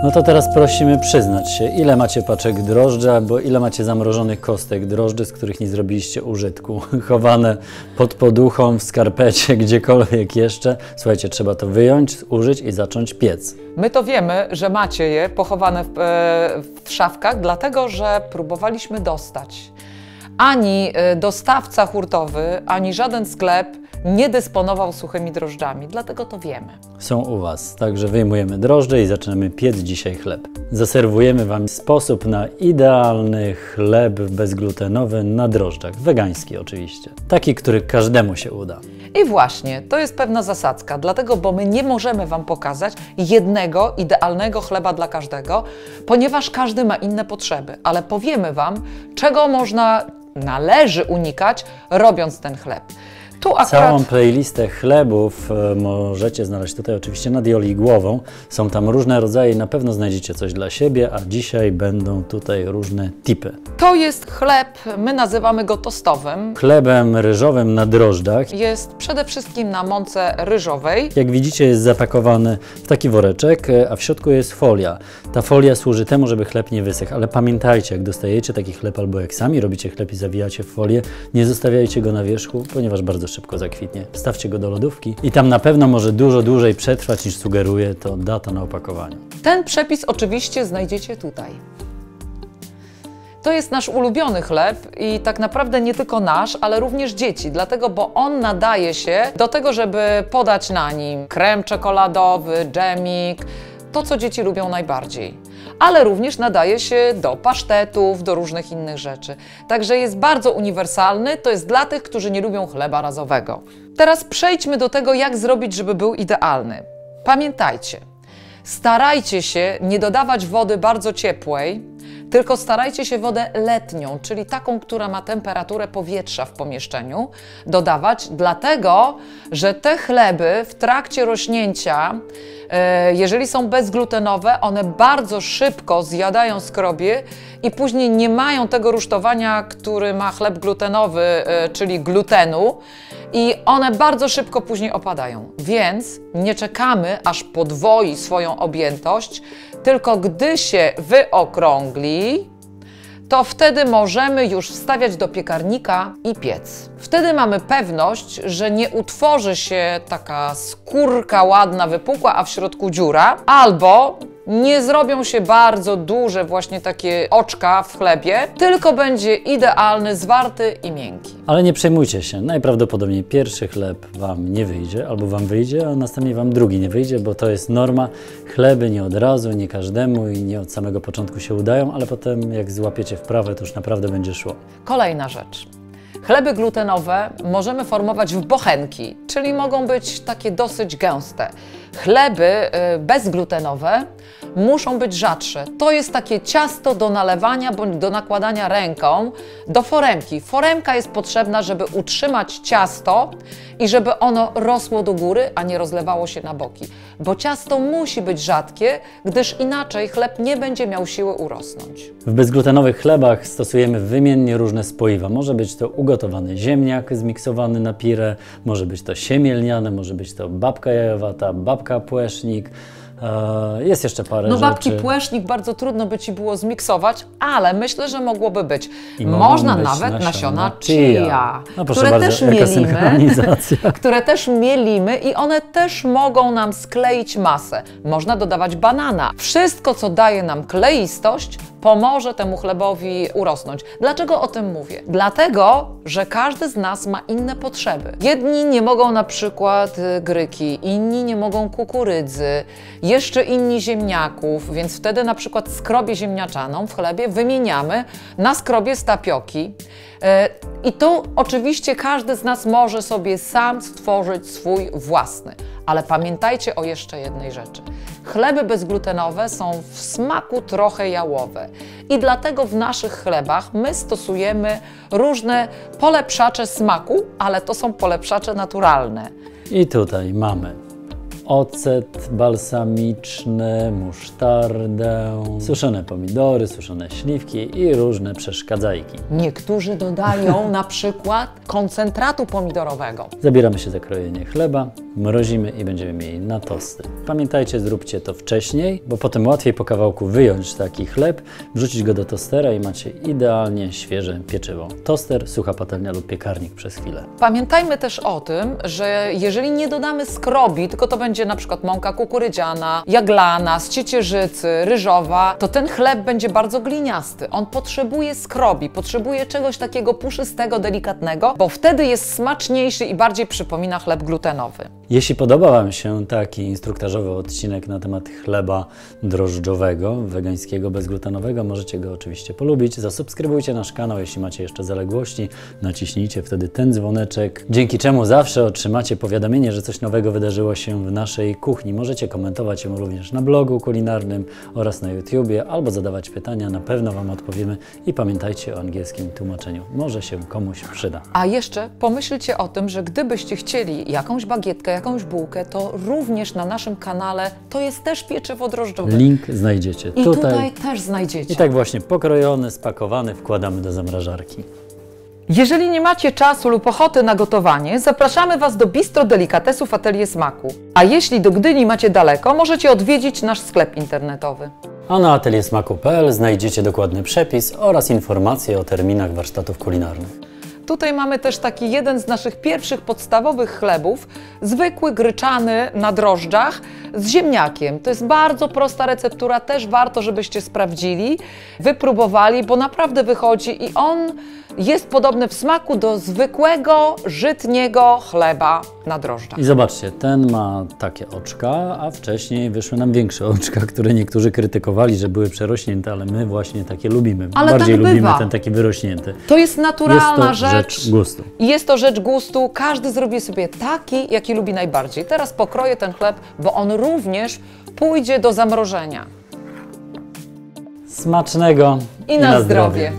No to teraz prosimy przyznać się, ile macie paczek drożdży, albo ile macie zamrożonych kostek drożdży, z których nie zrobiliście użytku. Chowane pod poduchą, w skarpecie, gdziekolwiek jeszcze. Słuchajcie, trzeba to wyjąć, użyć i zacząć piec. My to wiemy, że macie je pochowane w szafkach, dlatego że próbowaliśmy dostać. Ani dostawca hurtowy, ani żaden sklep nie dysponował suchymi drożdżami, dlatego to wiemy. Są u Was, także wyjmujemy drożdże i zaczynamy piec dzisiaj chleb. Zaserwujemy Wam sposób na idealny chleb bezglutenowy na drożdżach, wegański oczywiście. Taki, który każdemu się uda. I właśnie, to jest pewna zasadzka, dlatego, bo my nie możemy Wam pokazać jednego idealnego chleba dla każdego, ponieważ każdy ma inne potrzeby, ale powiemy Wam, czego należy unikać, robiąc ten chleb. Tu akurat... Całą playlistę chlebów możecie znaleźć tutaj oczywiście nad Joli głową. Są tam różne rodzaje, na pewno znajdziecie coś dla siebie, a dzisiaj będą tutaj różne tipy. To jest chleb, my nazywamy go tostowym. Chlebem ryżowym na drożdżach. Jest przede wszystkim na mące ryżowej. Jak widzicie, jest zapakowany w taki woreczek, a w środku jest folia. Ta folia służy temu, żeby chleb nie wysechł, ale pamiętajcie, jak dostajecie taki chleb albo jak sami robicie chleb i zawijacie w folię, nie zostawiajcie go na wierzchu, ponieważ bardzo szybko zakwitnie. Wstawcie go do lodówki i tam na pewno może dużo dłużej przetrwać, niż sugeruje to data na opakowaniu. Ten przepis oczywiście znajdziecie tutaj. To jest nasz ulubiony chleb i tak naprawdę nie tylko nasz, ale również dzieci, dlatego, bo on nadaje się do tego, żeby podać na nim krem czekoladowy, dżemik, to co dzieci lubią najbardziej. Ale również nadaje się do pasztetów, do różnych innych rzeczy. Także jest bardzo uniwersalny, to jest dla tych, którzy nie lubią chleba razowego. Teraz przejdźmy do tego, jak zrobić, żeby był idealny. Pamiętajcie, starajcie się nie dodawać wody bardzo ciepłej, tylko starajcie się wodę letnią, czyli taką, która ma temperaturę powietrza w pomieszczeniu, dodawać, dlatego, że te chleby w trakcie rośnięcia, jeżeli są bezglutenowe, one bardzo szybko zjadają skrobie i później nie mają tego rusztowania, który ma chleb glutenowy, czyli glutenu, i one bardzo szybko później opadają. Więc nie czekamy, aż podwoi swoją objętość, tylko gdy się wyokrągli, to wtedy możemy już wstawiać do piekarnika i piec. Wtedy mamy pewność, że nie utworzy się taka skórka ładna, wypukła, a w środku dziura, albo nie zrobią się bardzo duże właśnie takie oczka w chlebie, tylko będzie idealny, zwarty i miękki. Ale nie przejmujcie się, najprawdopodobniej pierwszy chleb Wam nie wyjdzie, albo Wam wyjdzie, a następnie Wam drugi nie wyjdzie, bo to jest norma. Chleby nie od razu, nie każdemu i nie od samego początku się udają, ale potem jak złapiecie wprawę, to już naprawdę będzie szło. Kolejna rzecz. Chleby glutenowe możemy formować w bochenki, czyli mogą być takie dosyć gęste. Chleby bezglutenowe muszą być rzadsze. To jest takie ciasto do nalewania bądź do nakładania ręką do foremki. Foremka jest potrzebna, żeby utrzymać ciasto i żeby ono rosło do góry, a nie rozlewało się na boki. Bo ciasto musi być rzadkie, gdyż inaczej chleb nie będzie miał siły urosnąć. W bezglutenowych chlebach stosujemy wymiennie różne spoiwa. Może być to ugotowany ziemniak zmiksowany na pire, może być to siemielniane, może być to babka jajowata, babka płesznik. Jest jeszcze parę rzeczy. No babki płesznik bardzo trudno by Ci było zmiksować, ale myślę, że mogłoby być. I można być nawet nasiona chia, no proszę które bardzo, też mielimy, które też mielimy i one też mogą nam skleić masę. Można dodawać banana. Wszystko, co daje nam kleistość, pomoże temu chlebowi urosnąć. Dlaczego o tym mówię? Dlatego, że każdy z nas ma inne potrzeby. Jedni nie mogą na przykład gryki, inni nie mogą kukurydzy, jeszcze inni ziemniaków, więc wtedy na przykład skrobię ziemniaczaną w chlebie wymieniamy na skrobię z tapioki. I tu oczywiście każdy z nas może sobie sam stworzyć swój własny. Ale pamiętajcie o jeszcze jednej rzeczy. Chleby bezglutenowe są w smaku trochę jałowe i dlatego w naszych chlebach my stosujemy różne polepszacze smaku, ale to są polepszacze naturalne. I tutaj mamy ocet balsamiczny, musztardę, suszone pomidory, suszone śliwki i różne przeszkadzajki. Niektórzy dodają na przykład koncentratu pomidorowego. Zabieramy się za krojenie chleba, mrozimy i będziemy mieli na tosty. Pamiętajcie, zróbcie to wcześniej, bo potem łatwiej po kawałku wyjąć taki chleb, wrzucić go do tostera i macie idealnie świeże pieczywo. Toster, sucha patelnia lub piekarnik przez chwilę. Pamiętajmy też o tym, że jeżeli nie dodamy skrobi, tylko to będzie na przykład mąka kukurydziana, jaglana, z ciecierzycy, ryżowa, to ten chleb będzie bardzo gliniasty. On potrzebuje skrobi, potrzebuje czegoś takiego puszystego, delikatnego, bo wtedy jest smaczniejszy i bardziej przypomina chleb glutenowy. Jeśli podoba Wam się taki instruktażowy odcinek na temat chleba drożdżowego, wegańskiego, bezglutenowego, możecie go oczywiście polubić. Zasubskrybujcie nasz kanał, jeśli macie jeszcze zaległości, naciśnijcie wtedy ten dzwoneczek, dzięki czemu zawsze otrzymacie powiadomienie, że coś nowego wydarzyło się w naszej kuchni. Możecie komentować ją również na blogu kulinarnym oraz na YouTubie, albo zadawać pytania, na pewno Wam odpowiemy i pamiętajcie o angielskim tłumaczeniu, może się komuś przyda. A jeszcze pomyślcie o tym, że gdybyście chcieli jakąś bagietkę, jakąś bułkę, to również na naszym kanale to jest też pieczywo drożdżowe. Link znajdziecie I tutaj też znajdziecie. I tak właśnie pokrojony, spakowany wkładamy do zamrażarki. Jeżeli nie macie czasu lub ochoty na gotowanie, zapraszamy Was do Bistro Delikatesów Atelier Smaku. A jeśli do Gdyni macie daleko, możecie odwiedzić nasz sklep internetowy. A na ateliersmaku.pl znajdziecie dokładny przepis oraz informacje o terminach warsztatów kulinarnych. Tutaj mamy też taki jeden z naszych pierwszych podstawowych chlebów, zwykły gryczany na drożdżach z ziemniakiem. To jest bardzo prosta receptura, też warto, żebyście sprawdzili, wypróbowali, bo naprawdę wychodzi i on jest podobny w smaku do zwykłego, żytniego chleba na drożdżach. I zobaczcie, ten ma takie oczka, a wcześniej wyszły nam większe oczka, które niektórzy krytykowali, że były przerośnięte, ale my właśnie takie lubimy. Ale bardziej tak lubimy bywa. ten taki wyrośnięty. To jest naturalna Jest to rzecz gustu. Jest to rzecz gustu. Każdy zrobi sobie taki, jaki lubi najbardziej. Teraz pokroję ten chleb, bo on również pójdzie do zamrożenia. Smacznego I na zdrowie.